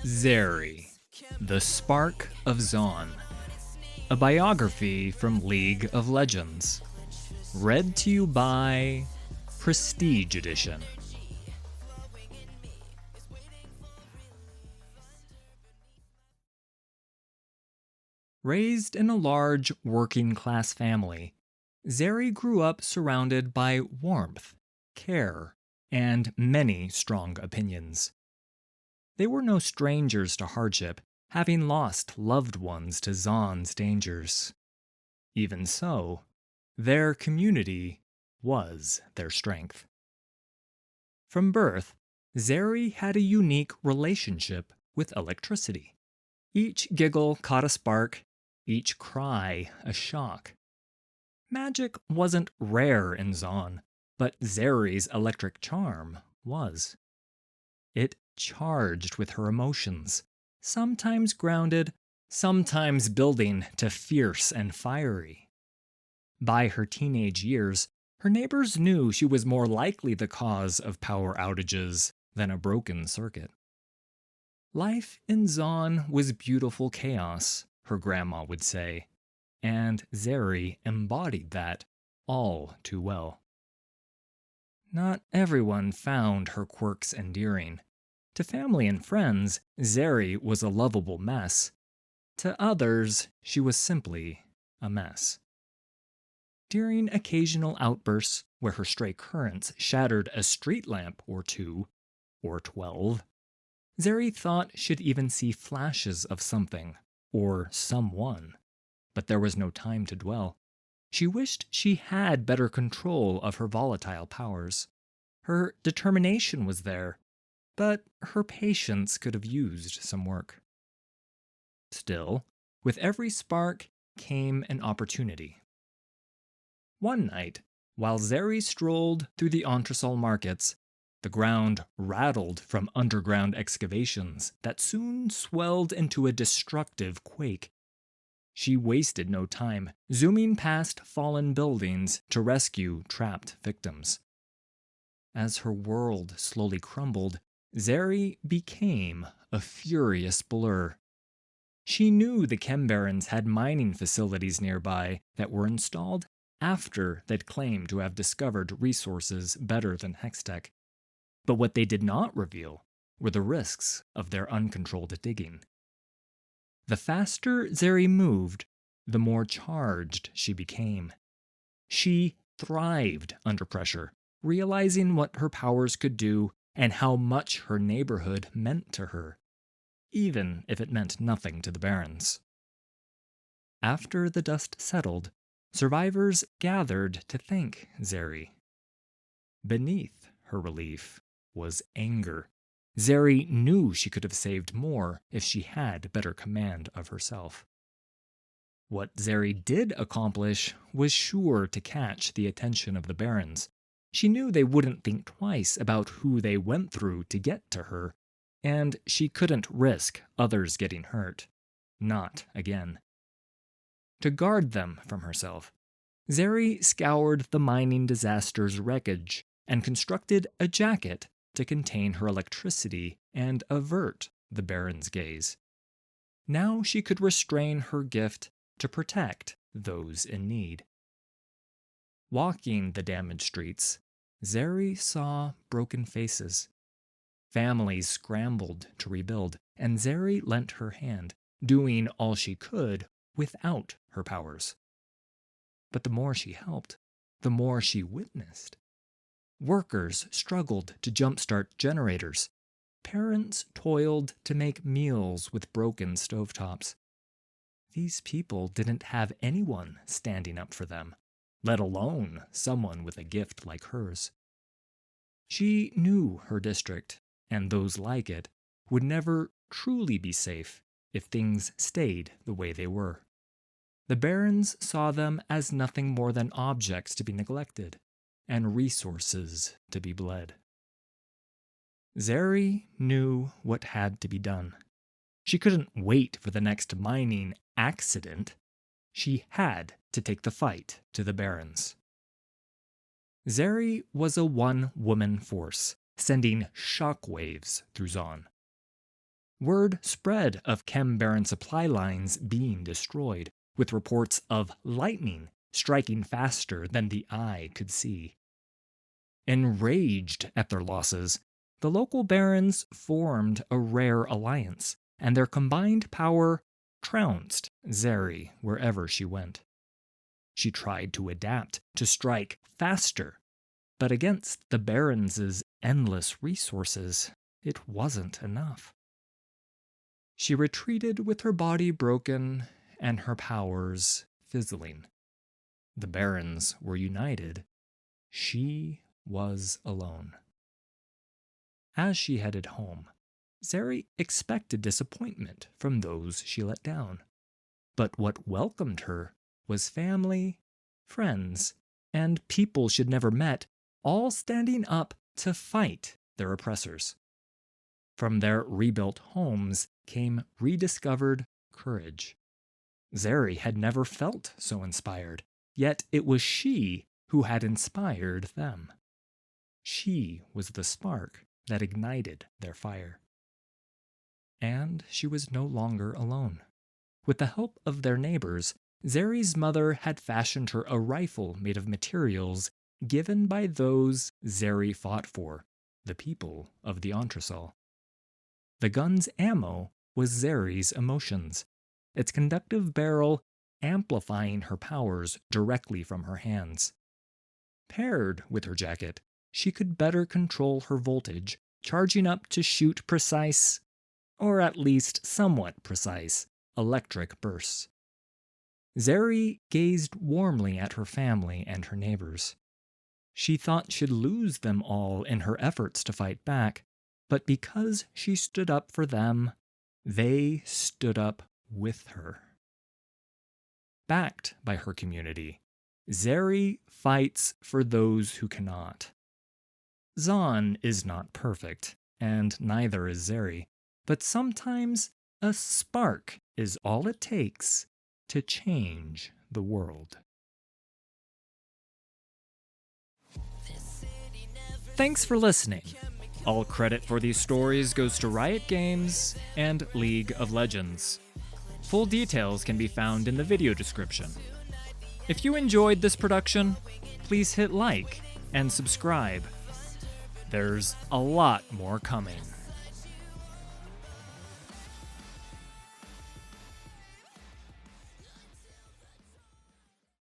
Zeri, The Spark of Zon, a biography from League of Legends. Read to you by Prestige Edition. Raised in a large working-class family, Zeri grew up surrounded by warmth, care, and many strong opinions. They were no strangers to hardship, having lost loved ones to Zon's dangers. Even so, their community was their strength. From birth, Zeri had a unique relationship with electricity. Each giggle caught a spark, each cry a shock. Magic wasn't rare in Zon, but Zeri's electric charm was. It charged with her emotions, sometimes grounded, sometimes building to fierce and fiery. By her teenage years, her neighbors knew she was more likely the cause of power outages than a broken circuit. Life in Zon was beautiful chaos, her grandma would say, and Zeri embodied that all too well. Not everyone found her quirks endearing. To family and friends, Zeri was a lovable mess. To others, she was simply a mess. During occasional outbursts where her stray currents shattered a street lamp or two, or 12, Zeri thought she'd even see flashes of something, or someone. But there was no time to dwell. She wished she had better control of her volatile powers. Her determination was there, but her patience could have used some work. Still, with every spark came an opportunity. One night, while Zeri strolled through the entresol markets, the ground rattled from underground excavations that soon swelled into a destructive quake. She wasted no time, zooming past fallen buildings to rescue trapped victims. As her world slowly crumbled, Zeri became a furious blur. She knew the Chem Barons had mining facilities nearby that were installed after they'd claimed to have discovered resources better than Hextech. But what they did not reveal were the risks of their uncontrolled digging. The faster Zeri moved, the more charged she became. She thrived under pressure, realizing what her powers could do and how much her neighborhood meant to her, even if it meant nothing to the Barons. After the dust settled, survivors gathered to thank Zeri. Beneath her relief was anger. Zeri knew she could have saved more if she had better command of herself. What Zeri did accomplish was sure to catch the attention of the Barons. She knew they wouldn't think twice about who they went through to get to her, and she couldn't risk others getting hurt. Not again. To guard them from herself, Zeri scoured the mining disaster's wreckage and constructed a jacket to contain her electricity and avert the Baron's gaze. Now she could restrain her gift to protect those in need. Walking the damaged streets, Zeri saw broken faces. Families scrambled to rebuild, and Zeri lent her hand, doing all she could without her powers. But the more she helped, the more she witnessed. Workers struggled to jumpstart generators. Parents toiled to make meals with broken stovetops. These people didn't have anyone standing up for them, let alone someone with a gift like hers. She knew her district, and those like it, would never truly be safe if things stayed the way they were. The Barons saw them as nothing more than objects to be neglected, and resources to be bled. Zeri knew what had to be done. She couldn't wait for the next mining accident. She had to take the fight to the Barons. Zeri was a one-woman force, sending shockwaves through Zon. Word spread of Chem Baron supply lines being destroyed, with reports of lightning striking faster than the eye could see. Enraged at their losses, the local barons formed a rare alliance, and their combined power trounced Zeri wherever she went. She tried to adapt, to strike faster, but against the barons' endless resources, it wasn't enough. She retreated with her body broken and her powers fizzling. The barons were united. She was alone. As she headed home, Zeri expected disappointment from those she let down. But what welcomed her was family, friends, and people she'd never met, all standing up to fight their oppressors. From their rebuilt homes came rediscovered courage. Zeri had never felt so inspired, yet it was she who had inspired them. She was the spark that ignited their fire. And she was no longer alone. With the help of their neighbors, Zeri's mother had fashioned her a rifle made of materials given by those Zeri fought for, the people of the Entresol. The gun's ammo was Zeri's emotions, its conductive barrel amplifying her powers directly from her hands. Paired with her jacket, she could better control her voltage, charging up to shoot precise, or at least somewhat precise, electric bursts. Zeri gazed warmly at her family and her neighbors. She thought she'd lose them all in her efforts to fight back, but because she stood up for them, they stood up with her. Backed by her community, Zeri fights for those who cannot. Zahn is not perfect, and neither is Zeri, but sometimes a spark is all it takes to change the world. Thanks for listening. All credit for these stories goes to Riot Games and League of Legends. Full details can be found in the video description. If you enjoyed this production, please hit like and subscribe. There's a lot more coming.